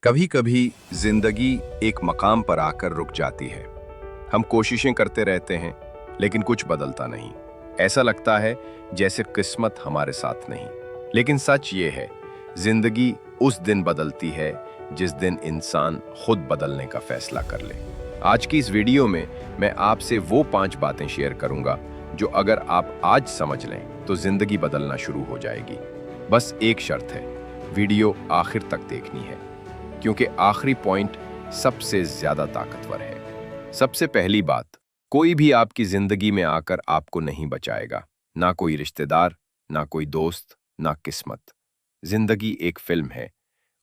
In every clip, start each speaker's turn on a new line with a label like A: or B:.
A: कभी कभी जिंदगी एक मकाम पर आकर रुक जाती है। हम कोशिशें करते रहते हैं लेकिन कुछ बदलता नहीं। ऐसा लगता है जैसे किस्मत हमारे साथ नहीं। लेकिन सच ये है, जिंदगी उस दिन बदलती है जिस दिन इंसान खुद बदलने का फैसला कर ले। आज की इस वीडियो में मैं आपसे वो 5 बातें शेयर करूंगा जो अगर आप आज समझ लें तो जिंदगी बदलना शुरू हो जाएगी। बस एक शर्त है, वीडियो आखिर तक देखनी है, क्योंकि आखिरी पॉइंट सबसे ज्यादा ताकतवर है। सबसे पहली बात, कोई भी आपकी जिंदगी में आकर आपको नहीं बचाएगा। ना कोई रिश्तेदार, ना कोई दोस्त, ना किस्मत। जिंदगी एक फिल्म है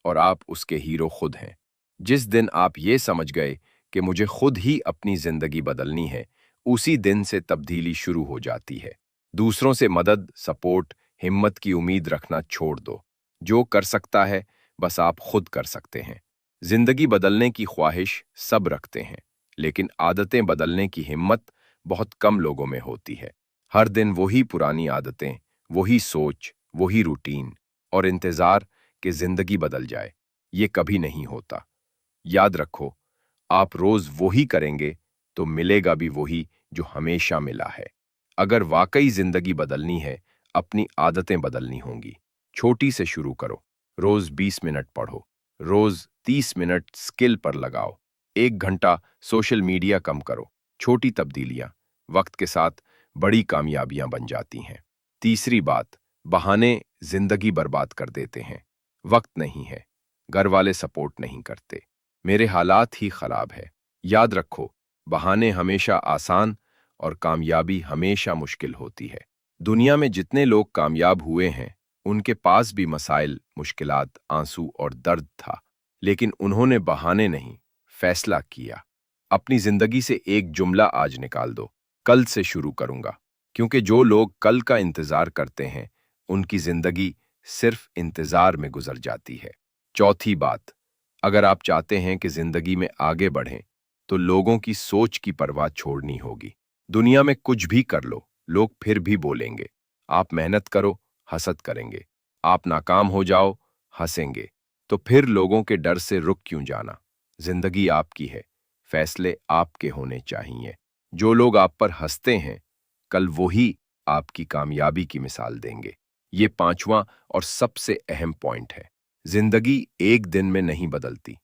A: और आप उसके हीरो खुद हैं। जिस दिन आप ये समझ गए कि मुझे खुद ही अपनी जिंदगी बदलनी है, उसी दिन से तब्दीली शुरू हो जाती है। दूसरों से मदद, सपोर्ट, हिम्मत की उम्मीद रखना छोड़ दो। जो कर सकता है बस आप खुद कर सकते हैं। जिंदगी बदलने की ख्वाहिश सब रखते हैं, लेकिन आदतें बदलने की हिम्मत बहुत कम लोगों में होती है। हर दिन वही पुरानी आदतें, वही सोच, वही रूटीन और इंतजार कि जिंदगी बदल जाए, ये कभी नहीं होता। याद रखो, आप रोज वही करेंगे तो मिलेगा भी वही जो हमेशा मिला है। अगर वाकई जिंदगी बदलनी है, अपनी आदतें बदलनी होंगी। छोटी से शुरू करो। रोज 20 मिनट पढ़ो, रोज 30 मिनट स्किल पर लगाओ, 1 घंटा सोशल मीडिया कम करो। छोटी तब्दीलियां वक्त के साथ बड़ी कामयाबियां बन जाती हैं। तीसरी बात, बहाने जिंदगी बर्बाद कर देते हैं। वक्त नहीं है, घर वाले सपोर्ट नहीं करते, मेरे हालात ही खराब है। याद रखो, बहाने हमेशा आसान और कामयाबी हमेशा मुश्किल होती है। दुनिया में जितने लोग कामयाब हुए हैं, उनके पास भी मसाइल, मुश्किलात, आंसू और दर्द था, लेकिन उन्होंने बहाने नहीं, फैसला किया। अपनी जिंदगी से एक जुमला आज निकाल दो, कल से शुरू करूंगा। क्योंकि जो लोग कल का इंतजार करते हैं, उनकी जिंदगी सिर्फ इंतजार में गुजर जाती है। चौथी बात, अगर आप चाहते हैं कि जिंदगी में आगे बढ़ें, तो लोगों की सोच की परवाह छोड़नी होगी। दुनिया में कुछ भी कर लो, लोग फिर भी बोलेंगे। आप मेहनत करो, हसद करेंगे। आप नाकाम हो जाओ, हंसेंगे। तो फिर लोगों के डर से रुक क्यों जाना? जिंदगी आपकी है, फैसले आपके होने चाहिए। जो लोग आप पर हंसते हैं, कल वही आपकी कामयाबी की मिसाल देंगे। ये 5वां और सबसे अहम पॉइंट है। जिंदगी एक दिन में नहीं बदलती,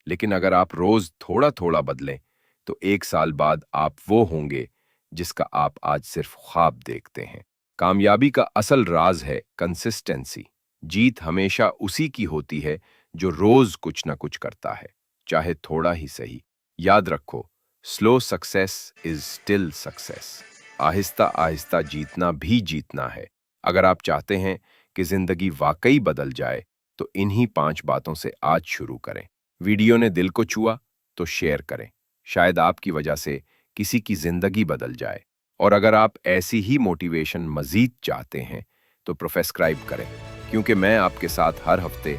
A: लेकिन अगर आप रोज थोड़ा थोड़ा बदलें, तो 1 साल बाद आप वो होंगे जिसका आप आज सिर्फ ख्वाब देखते हैं। कामयाबी का असल राज है कंसिस्टेंसी। जीत हमेशा उसी की होती है जो रोज कुछ ना कुछ करता है, चाहे थोड़ा ही सही। याद रखो, slow success is still success. Aahista Aahista जीतना भी जीतना है। अगर आप चाहते हैं कि जिंदगी वाकई बदल जाए, तो इन्हीं 5 बातों से आज शुरू करें। वीडियो ने दिल को छुआ तो शेयर करें, शायद आपकी वजह से किसी की जिंदगी बदल जाए। और अगर आप ऐसी ही मोटिवेशन मजीद चाहते हैं, तो प्रोफेसक्राइब करें, क्योंकि मैं आपके साथ हर हफ्ते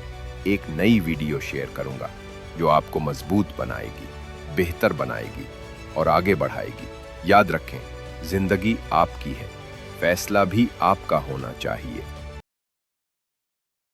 A: एक नई वीडियो शेयर करूंगा जो आपको मजबूत बनाएगी, बेहतर बनाएगी और आगे बढ़ाएगी। याद रखें, जिंदगी आपकी है, फैसला भी आपका होना चाहिए।